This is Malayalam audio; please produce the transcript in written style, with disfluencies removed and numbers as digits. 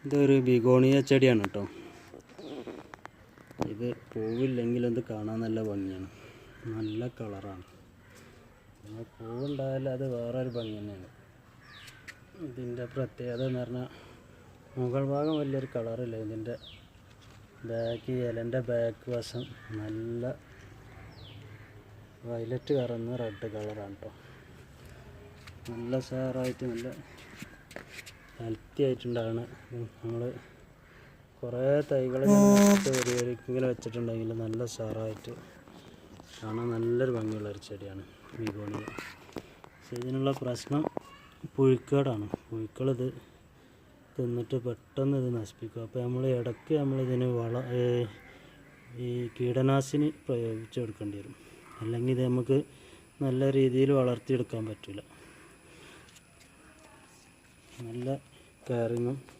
ഇതൊരു ബിഗോണിയ ചെടിയാണ് കേട്ടോ. ഇത് പൂവില്ലെങ്കിലും ഇത് കാണാൻ നല്ല ഭംഗിയാണ്, നല്ല കളറാണ്. പിന്നെ പൂവുണ്ടായാലും അത് വേറൊരു ഭംഗി തന്നെയാണ്. ഇതിൻ്റെ പ്രത്യേകത എന്ന് പറഞ്ഞാൽ മുകൾ ഭാഗം വലിയൊരു കളറില്ല. ഇതിൻ്റെ ഇലൻ്റെ ബാക്ക് വശം നല്ല വയലറ്റ് കറന്ന് റെഡ് കളറാണ് കേട്ടോ. നല്ല ഉഷാറായിട്ട് നല്ല ഹെൽത്തി ആയിട്ടുണ്ടാണ്. നമ്മൾ കുറേ തൈകൾ ഒരിക്കലും വെച്ചിട്ടുണ്ടെങ്കിൽ നല്ല ഉഷാറായിട്ട് കാണാൻ നല്ലൊരു ഭംഗിയുള്ളൊരു ചെടിയാണ് ബിഗോണിയ. പക്ഷേ ഇതിനുള്ള പ്രശ്നം പുഴുക്കേടാണ്. പുഴുക്കളിത് തിന്നിട്ട് പെട്ടെന്ന് ഇത് നശിപ്പിക്കും. അപ്പോൾ നമ്മൾ ഇടയ്ക്ക് നമ്മളിതിന് ഈ കീടനാശിനി പ്രയോഗിച്ച് കൊടുക്കേണ്ടി വരും. അല്ലെങ്കിൽ ഇത് നമുക്ക് നല്ല രീതിയിൽ വളർത്തിയെടുക്കാൻ പറ്റില്ല. നല്ല കെയറിങ്ങും